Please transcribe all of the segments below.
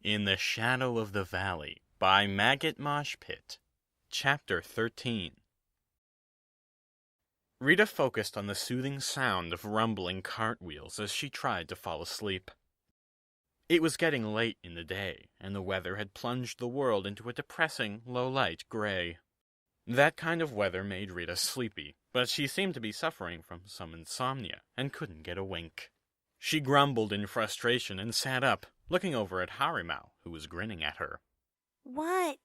In the Shadow of the Valley by Maggot Mosh Pit. Chapter 13. Rita focused on the soothing sound of rumbling cartwheels as she tried to fall asleep. It was getting late in the day, and the weather had plunged the world into a depressing, low-light gray. That kind of weather made Rita sleepy, but she seemed to be suffering from some insomnia and couldn't get a wink. She grumbled in frustration and sat up, looking over at Harimau, who was grinning at her. What?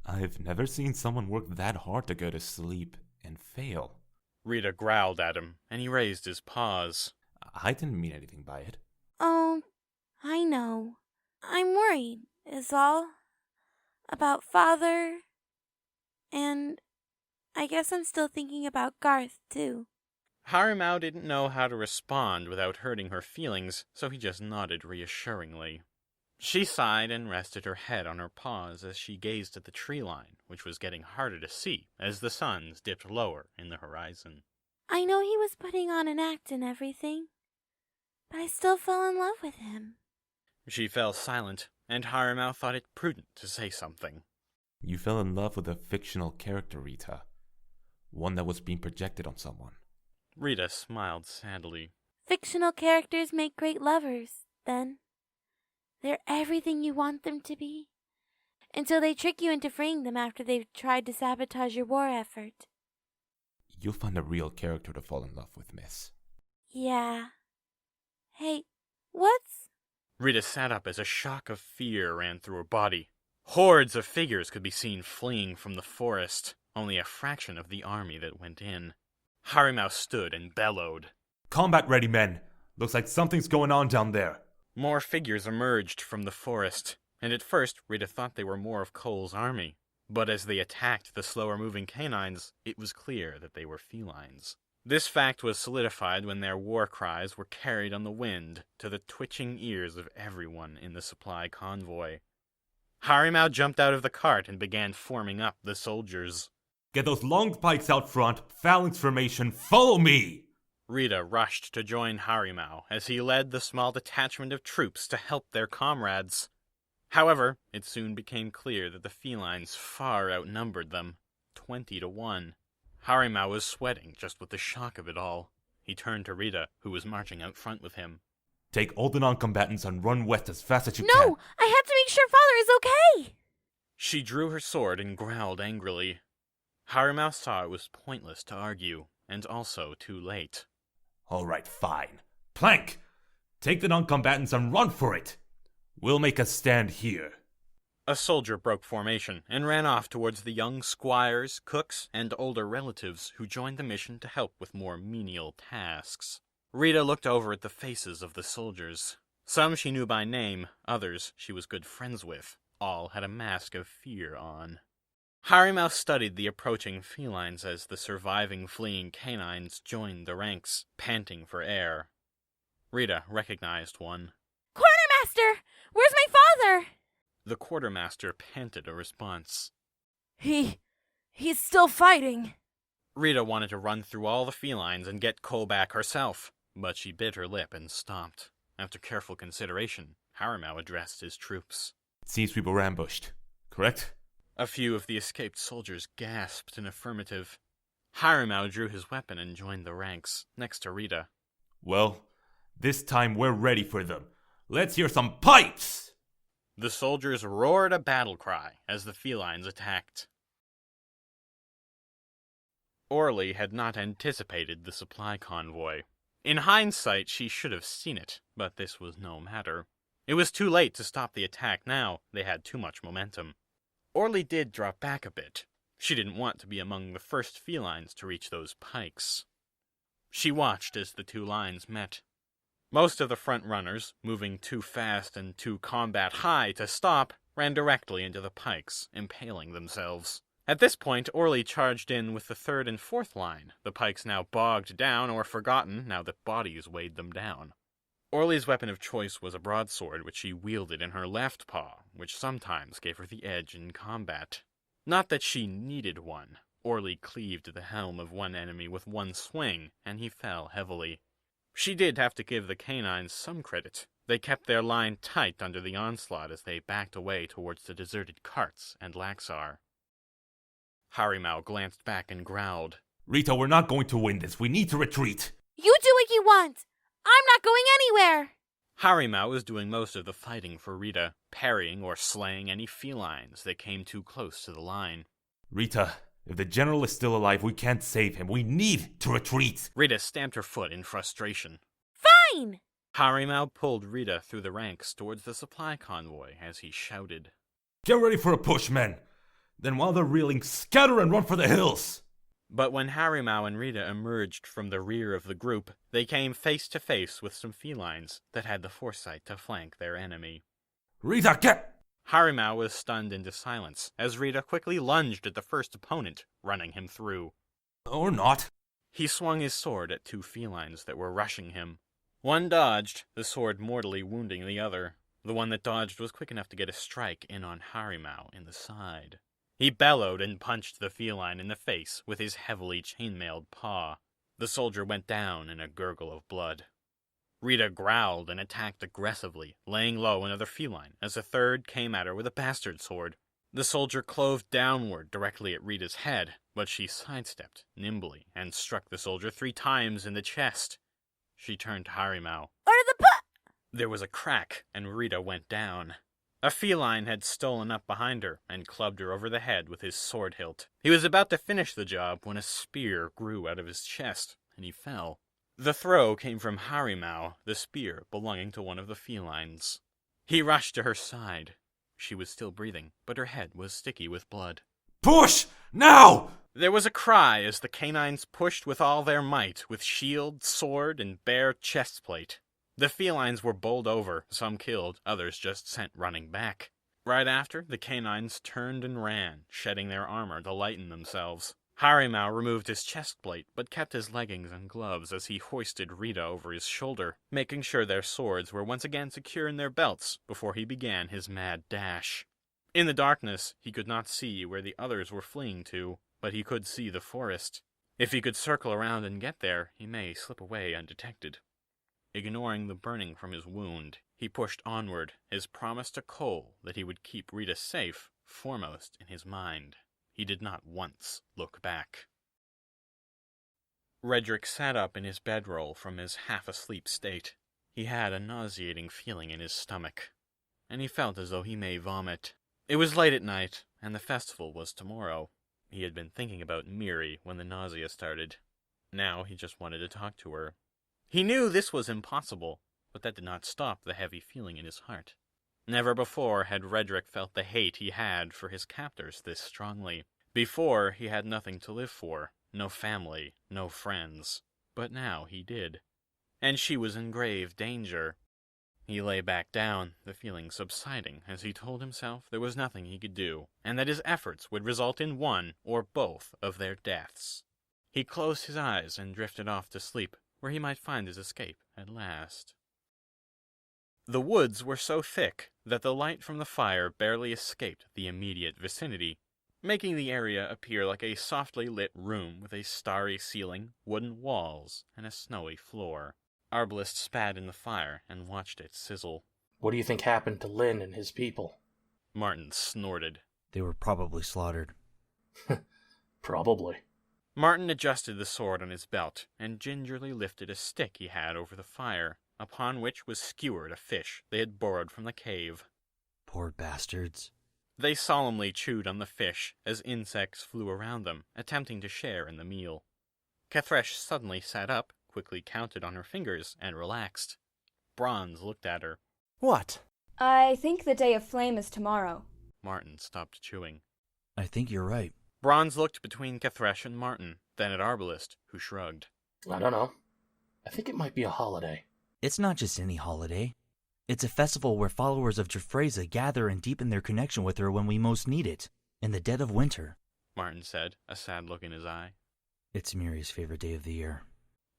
I've never seen someone work that hard to go to sleep and fail. Rita growled at him, and he raised his paws. I didn't mean anything by it. Oh, I know. I'm worried, is all. About Father. And I guess I'm still thinking about Garth, too. Harimau didn't know how to respond without hurting her feelings, so he just nodded reassuringly. She sighed and rested her head on her paws as she gazed at the tree line, which was getting harder to see as the suns dipped lower in the horizon. I know he was putting on an act and everything, but I still fell in love with him. She fell silent, and Harimau thought it prudent to say something. You fell in love with a fictional character, Rita. One that was being projected on someone. Rita smiled sadly. Fictional characters make great lovers, then. They're everything you want them to be, until they trick you into freeing them after they've tried to sabotage your war effort. You'll find a real character to fall in love with, miss. Yeah. Hey, what's... Rita sat up as a shock of fear ran through her body. Hordes of figures could be seen fleeing from the forest, only a fraction of the army that went in. Harimau stood and bellowed. Combat ready, men! Looks like something's going on down there. More figures emerged from the forest, and at first Rita thought they were more of Cole's army. But as they attacked the slower-moving canines, it was clear that they were felines. This fact was solidified when their war cries were carried on the wind to the twitching ears of everyone in the supply convoy. Harimau jumped out of the cart and began forming up the soldiers. Get those long pikes out front, phalanx formation, follow me! Rita rushed to join Harimau as he led the small detachment of troops to help their comrades. However, it soon became clear that the felines far outnumbered them, 20-1. Harimau was sweating just with the shock of it all. He turned to Rita, who was marching out front with him. Take all the non-combatants and run west as fast as you can. No! I have to make sure Father is okay! She drew her sword and growled angrily. Harimau saw it was pointless to argue, and also too late. All right, fine. Plank! Take the non-combatants and run for it! We'll make a stand here. A soldier broke formation and ran off towards the young squires, cooks, and older relatives who joined the mission to help with more menial tasks. Rita looked over at the faces of the soldiers. Some she knew by name, others she was good friends with. All had a mask of fear on. Harimau studied the approaching felines as the surviving fleeing canines joined the ranks, panting for air. Rita recognized one. Quartermaster! Where's my father? The quartermaster panted a response. He's still fighting. Rita wanted to run through all the felines and get Cole back herself, but she bit her lip and stopped. After careful consideration, Harimau addressed his troops. It seems we were ambushed, correct? A few of the escaped soldiers gasped in affirmative. Harimau drew his weapon and joined the ranks, next to Rita. Well, this time we're ready for them. Let's hear some pipes! The soldiers roared a battle cry as the felines attacked. Orly had not anticipated the supply convoy. In hindsight, she should have seen it, but this was no matter. It was too late to stop the attack now. They had too much momentum. Orly did drop back a bit. She didn't want to be among the first felines to reach those pikes. She watched as the two lines met. Most of the front runners, moving too fast and too combat high to stop, ran directly into the pikes, impaling themselves. At this point, Orly charged in with the third and fourth line, the pikes now bogged down or forgotten now that bodies weighed them down. Orly's weapon of choice was a broadsword which she wielded in her left paw, which sometimes gave her the edge in combat. Not that she needed one. Orly cleaved the helm of one enemy with one swing, and he fell heavily. She did have to give the canines some credit. They kept their line tight under the onslaught as they backed away towards the deserted carts and Laxar. Harimau glanced back and growled. Rita, we're not going to win this. We need to retreat. You do what you want! I'm not going anywhere! Harimau was doing most of the fighting for Rita, parrying or slaying any felines that came too close to the line. Rita, if the general is still alive, we can't save him. We need to retreat. Rita stamped her foot in frustration. Fine! Harimau pulled Rita through the ranks towards the supply convoy as he shouted. Get ready for a push, men. Then while they're reeling, scatter and run for the hills. But when Harimau and Rita emerged from the rear of the group, they came face to face with some felines that had the foresight to flank their enemy. Rita, get! Harimau was stunned into silence as Rita quickly lunged at the first opponent, running him through. Or not. He swung his sword at two felines that were rushing him. One dodged, the sword mortally wounding the other. The one that dodged was quick enough to get a strike in on Harimau in the side. He bellowed and punched the feline in the face with his heavily chainmailed paw. The soldier went down in a gurgle of blood. Rita growled and attacked aggressively, laying low another feline as a third came at her with a bastard sword. The soldier clove downward directly at Rita's head, but she sidestepped nimbly and struck the soldier 3 times in the chest. She turned to Harimau. Order the butt! There was a crack, and Rita went down. A feline had stolen up behind her and clubbed her over the head with his sword hilt. He was about to finish the job when a spear grew out of his chest, and he fell. The throw came from Harimau, the spear belonging to one of the felines. He rushed to her side. She was still breathing, but her head was sticky with blood. Push! Now! There was a cry as the canines pushed with all their might, with shield, sword, and bare chestplate. The felines were bowled over, some killed, others just sent running back. Right after, the canines turned and ran, shedding their armor to lighten themselves. Harimau removed his chestplate, but kept his leggings and gloves as he hoisted Rita over his shoulder, making sure their swords were once again secure in their belts before he began his mad dash. In the darkness, he could not see where the others were fleeing to, but he could see the forest. If he could circle around and get there, he may slip away undetected. Ignoring the burning from his wound, he pushed onward, his promise to Cole that he would keep Rita safe foremost in his mind. He did not once look back. Redrick sat up in his bedroll from his half-asleep state. He had a nauseating feeling in his stomach, and he felt as though he may vomit. It was late at night, and the festival was tomorrow. He had been thinking about Miri when the nausea started. Now he just wanted to talk to her. He knew this was impossible, but that did not stop the heavy feeling in his heart. Never before had Redrick felt the hate he had for his captors this strongly. Before, he had nothing to live for, no family, no friends. But now he did. And she was in grave danger. He lay back down, the feeling subsiding, as he told himself there was nothing he could do, and that his efforts would result in one or both of their deaths. He closed his eyes and drifted off to sleep, where he might find his escape at last. The woods were so thick that the light from the fire barely escaped the immediate vicinity, making the area appear like a softly lit room with a starry ceiling, wooden walls, and a snowy floor. Arbalest spat in the fire and watched it sizzle. What do you think happened to Lynn and his people? Martin snorted. They were probably slaughtered. Probably. Martin adjusted the sword on his belt and gingerly lifted a stick he had over the fire, upon which was skewered a fish they had borrowed from the cave. Poor bastards. They solemnly chewed on the fish as insects flew around them, attempting to share in the meal. Kethresh suddenly sat up, quickly counted on her fingers, and relaxed. Bronze looked at her. What? I think the Day of Flame is tomorrow. Martin stopped chewing. I think you're right. Bronze looked between Kethresh and Martin, then at Arbalest, who shrugged. I don't know. I think it might be a holiday. It's not just any holiday. It's a festival where followers of Jafreza gather and deepen their connection with her when we most need it, in the dead of winter, Martin said, a sad look in his eye. It's Miri's favorite day of the year.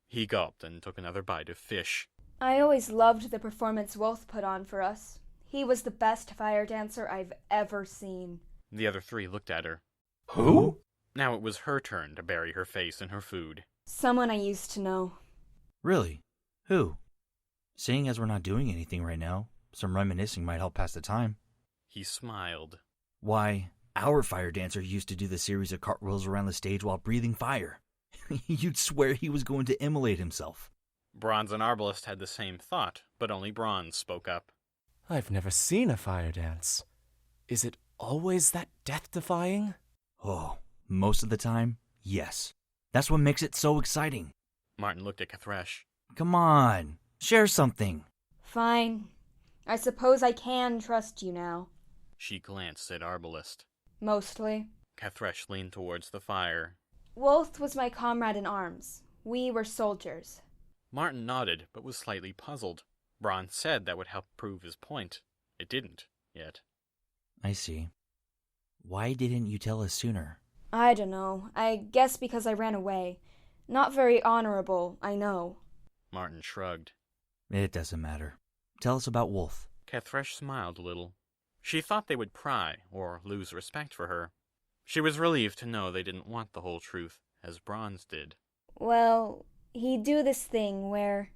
He gulped and took another bite of fish. I always loved the performance Wolf put on for us. He was the best fire dancer I've ever seen. The other 3 looked at her. Who? Now it was her turn to bury her face in her food. Someone I used to know. Really? Who? Seeing as we're not doing anything right now, some reminiscing might help pass the time. He smiled. Why, our fire dancer used to do the series of cartwheels around the stage while breathing fire. You'd swear he was going to immolate himself. Bronze and Arbalest had the same thought, but only Bronze spoke up. I've never seen a fire dance. Is it always that death-defying? Oh, most of the time, yes. That's what makes it so exciting. Martin looked at Kathresh. Come on, share something. Fine. I suppose I can trust you now. She glanced at Arbalest. Mostly. Kathresh leaned towards the fire. Wolf was my comrade in arms. We were soldiers. Martin nodded, but was slightly puzzled. Bronze said that would help prove his point. It didn't, yet. I see. Why didn't you tell us sooner? I don't know. I guess because I ran away. Not very honorable, I know. Martin shrugged. It doesn't matter. Tell us about Wolf. Kathresh smiled a little. She thought they would pry, or lose respect for her. She was relieved to know they didn't want the whole truth, as Bronze did. Well, he'd do this thing where...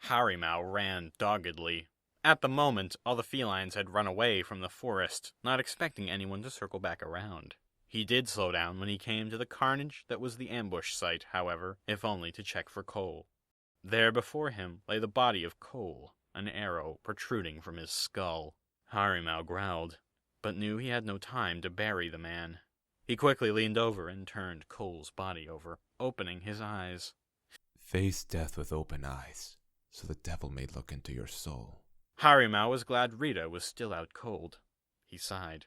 Harimau ran doggedly. At the moment, all the felines had run away from the forest, not expecting anyone to circle back around. He did slow down when he came to the carnage that was the ambush site, however, if only to check for Cole. There before him lay the body of Cole, an arrow protruding from his skull. Harimau growled, but knew he had no time to bury the man. He quickly leaned over and turned Cole's body over, opening his eyes. Face death with open eyes, so the devil may look into your soul. Harimau was glad Rita was still out cold. He sighed.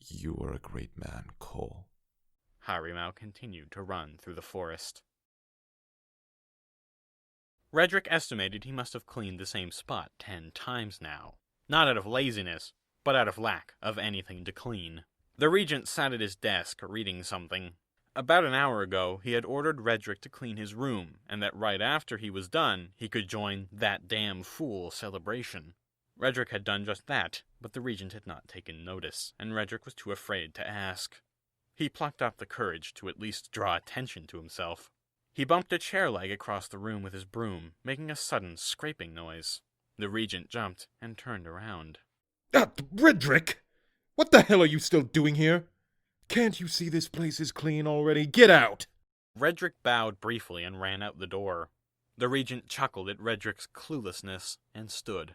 You were a great man, Cole. Harimau continued to run through the forest. Redrick estimated he must have cleaned the same spot 10 times now. Not out of laziness, but out of lack of anything to clean. The Regent sat at his desk reading something. About an hour ago, he had ordered Redrick to clean his room, and that right after he was done, he could join that damn fool celebration. Redrick had done just that, but the Regent had not taken notice, and Redrick was too afraid to ask. He plucked up the courage to at least draw attention to himself. He bumped a chair leg across the room with his broom, making a sudden scraping noise. The Regent jumped and turned around. Redrick! What the hell are you still doing here? Can't you see this place is clean already? Get out! Redrick bowed briefly and ran out the door. The Regent chuckled at Redrick's cluelessness and stood.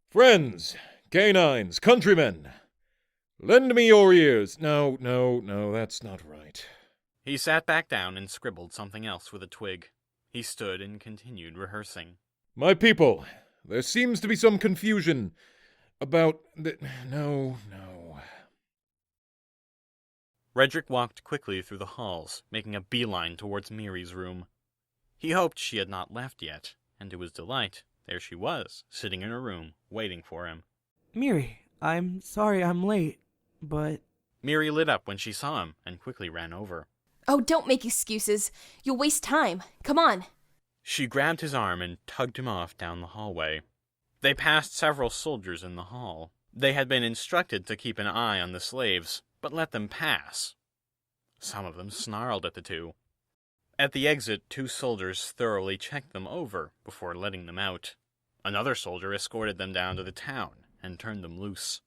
Friends, canines, countrymen, lend me your ears. No, that's not right. He sat back down and scribbled something else with a twig. He stood and continued rehearsing. My people, there seems to be some confusion about the... No. Redrick walked quickly through the halls, making a beeline towards Miri's room. He hoped she had not left yet, and to his delight, there she was, sitting in her room, waiting for him. Miri, I'm sorry I'm late, but... Miri lit up when she saw him, and quickly ran over. Oh, don't make excuses. You'll waste time. Come on. She grabbed his arm and tugged him off down the hallway. They passed several soldiers in the hall. They had been instructed to keep an eye on the slaves, but let them pass. Some of them snarled at the two. At the exit, 2 soldiers thoroughly checked them over before letting them out. Another soldier escorted them down to the town and turned them loose.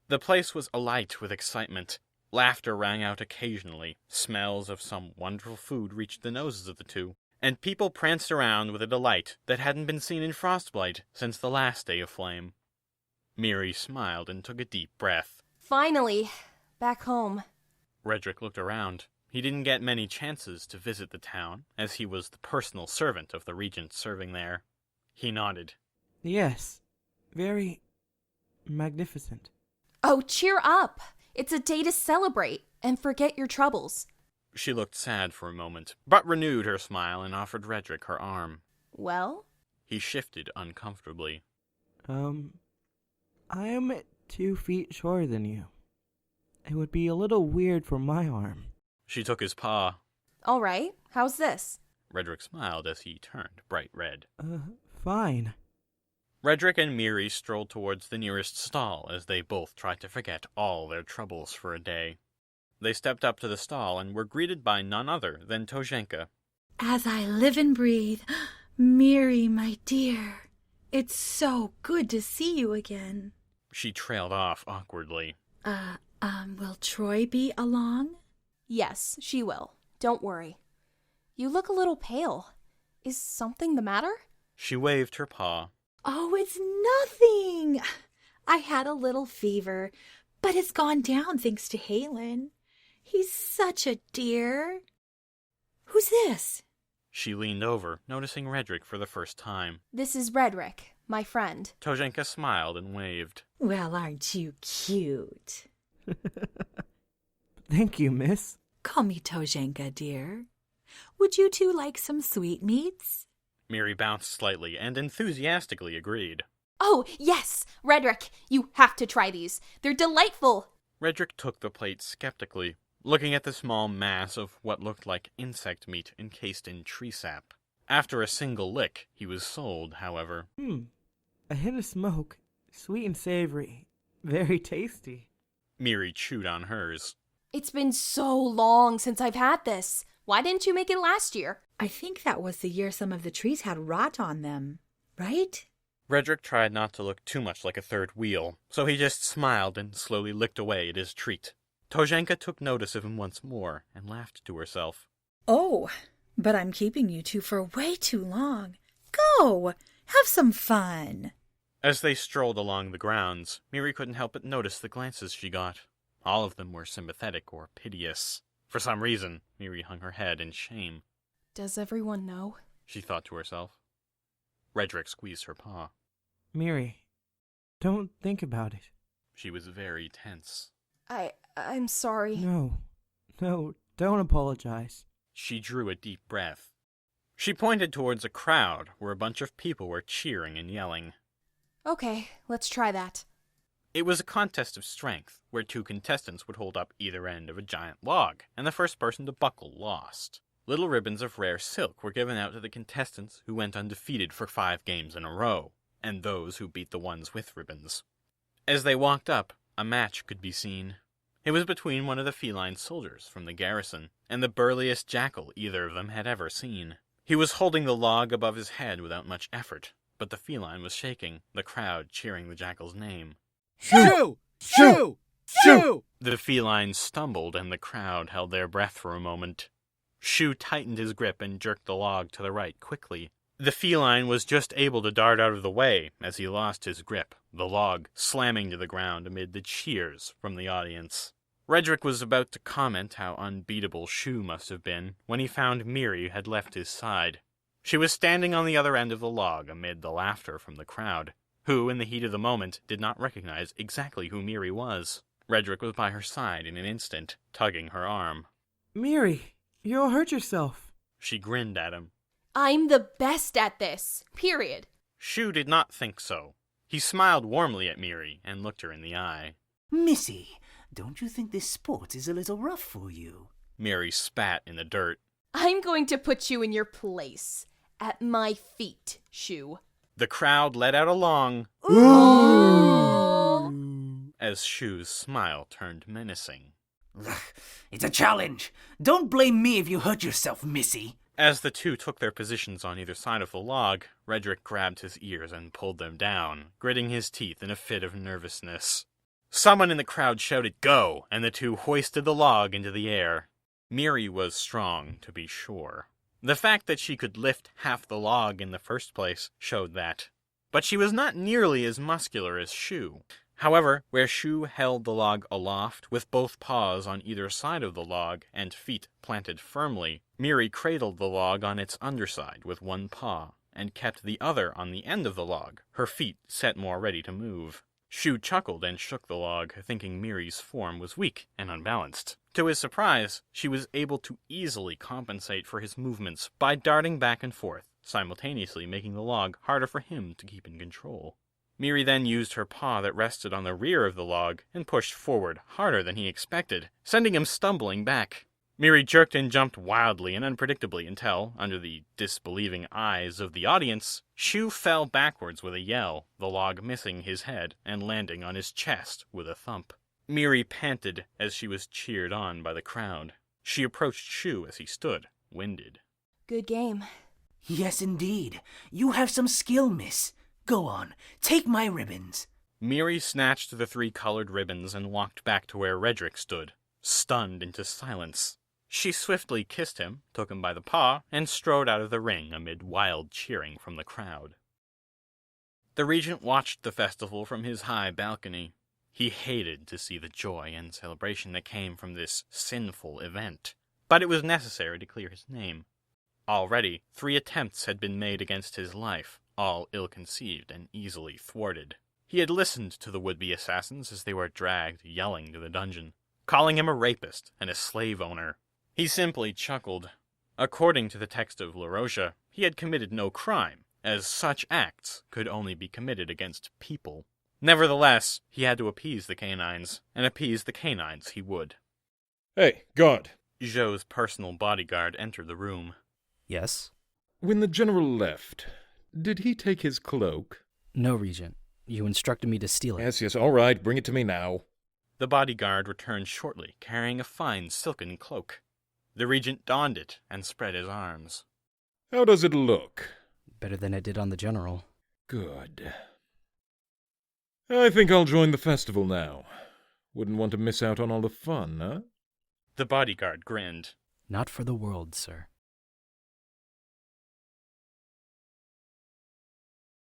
The place was alight with excitement. Laughter rang out occasionally. Smells of some wonderful food reached the noses of the two, and people pranced around with a delight that hadn't been seen in Frostblight since the last day of Flame. Miri smiled and took a deep breath. Finally, back home. Redrick looked around. He didn't get many chances to visit the town, as he was the personal servant of the Regent serving there. He nodded. Yes, very magnificent. Oh, cheer up. It's a day to celebrate and forget your troubles. She looked sad for a moment, but renewed her smile and offered Redrick her arm. Well? He shifted uncomfortably. I am 2 feet shorter than you. It would be a little weird for my arm. She took his paw. All right. How's this? Redrick smiled as he turned bright red. Fine. Redrick and Miri strolled towards the nearest stall as they both tried to forget all their troubles for a day. They stepped up to the stall and were greeted by none other than Tozhenka. As I live and breathe, Miri, my dear, it's so good to see you again. She trailed off awkwardly. Will Troy be along? Yes, she will. Don't worry. You look a little pale. Is something the matter? She waved her paw. Oh, it's nothing. I had a little fever, but it's gone down thanks to Halen. He's such a dear. Who's this? She leaned over, noticing Redrick for the first time. This is Redrick, my friend. Tojenka smiled and waved. Well, aren't you cute? Thank you, miss. Call me Tojenka, dear. Would you two like some sweetmeats? Miri bounced slightly and enthusiastically agreed. Oh, yes! Redrick, you have to try these. They're delightful! Redrick took the plate skeptically, looking at the small mass of what looked like insect meat encased in tree sap. After a single lick, he was sold, however. A hint of smoke. Sweet and savory. Very tasty. Miri chewed on hers. It's been so long since I've had this. Why didn't you make it last year? I think that was the year some of the trees had rot on them, right? Redrick tried not to look too much like a third wheel, so he just smiled and slowly licked away at his treat. Tojenka took notice of him once more and laughed to herself. Oh, but I'm keeping you two for way too long. Go! Have some fun! As they strolled along the grounds, Miri couldn't help but notice the glances she got. All of them were sympathetic or piteous. For some reason, Miri hung her head in shame. Does everyone know? She thought to herself. Redrick squeezed her paw. Miri, don't think about it. She was very tense. I'm sorry. No, don't apologize. She drew a deep breath. She pointed towards a crowd where a bunch of people were cheering and yelling. Okay, let's try that. It was a contest of strength, where two contestants would hold up either end of a giant log, and the first person to buckle lost. Little ribbons of rare silk were given out to the contestants who went undefeated for 5 games in a row, and those who beat the ones with ribbons. As they walked up, a match could be seen. It was between one of the feline soldiers from the garrison and the burliest jackal either of them had ever seen. He was holding the log above his head without much effort, but the feline was shaking, the crowd cheering the jackal's name. Shoo! Shoo! Shoo! The feline stumbled and the crowd held their breath for a moment. Shu tightened his grip and jerked the log to the right quickly. The feline was just able to dart out of the way as he lost his grip, the log slamming to the ground amid the cheers from the audience. Redrick was about to comment how unbeatable Shu must have been when he found Miri had left his side. She was standing on the other end of the log amid the laughter from the crowd, who, in the heat of the moment, did not recognize exactly who Miri was. Redrick was by her side in an instant, tugging her arm. Miri, you'll hurt yourself. She grinned at him. I'm the best at this, period. Shu did not think so. He smiled warmly at Miri and looked her in the eye. Missy, don't you think this sport is a little rough for you? Miri spat in the dirt. I'm going to put you in your place. At my feet, Shu. The crowd let out a long Ooh! As Shu's smile turned menacing. It's a challenge. Don't blame me if you hurt yourself, Missy. As the two took their positions on either side of the log, Redrick grabbed his ears and pulled them down, gritting his teeth in a fit of nervousness. Someone in the crowd shouted, "Go!" and the two hoisted the log into the air. Miri was strong, to be sure. The fact that she could lift half the log in the first place showed that. But she was not nearly as muscular as Shu. However, where Shu held the log aloft, with both paws on either side of the log and feet planted firmly, Miri cradled the log on its underside with one paw, and kept the other on the end of the log, her feet set more ready to move. Shu chuckled and shook the log, thinking Miri's form was weak and unbalanced. To his surprise, she was able to easily compensate for his movements by darting back and forth, simultaneously making the log harder for him to keep in control. Miri then used her paw that rested on the rear of the log and pushed forward harder than he expected, sending him stumbling back. Miri jerked and jumped wildly and unpredictably until, under the disbelieving eyes of the audience, Shu fell backwards with a yell, the log missing his head and landing on his chest with a thump. Miri panted as she was cheered on by the crowd. She approached Shu as he stood, winded. Good game. Yes, indeed. You have some skill, miss. Go on, take my ribbons. Miri snatched the 3 colored ribbons and walked back to where Redrick stood, stunned into silence. She swiftly kissed him, took him by the paw, and strode out of the ring amid wild cheering from the crowd. The regent watched the festival from his high balcony. He hated to see the joy and celebration that came from this sinful event, but it was necessary to clear his name. Already, 3 attempts had been made against his life, all ill-conceived and easily thwarted. He had listened to the would-be assassins as they were dragged yelling to the dungeon, calling him a rapist and a slave owner. He simply chuckled. According to the text of La Roja, he had committed no crime, as such acts could only be committed against people. Nevertheless, he had to appease the canines, and appease the canines he would. Hey, guard. Zhou's personal bodyguard entered the room. Yes? When the general left, did he take his cloak? No, Regent. You instructed me to steal it. Yes, all right. Bring it to me now. The bodyguard returned shortly, carrying a fine silken cloak. The regent donned it and spread his arms. How does it look? Better than it did on the general. Good. I think I'll join the festival now. Wouldn't want to miss out on all the fun, huh? The bodyguard grinned. Not for the world, sir.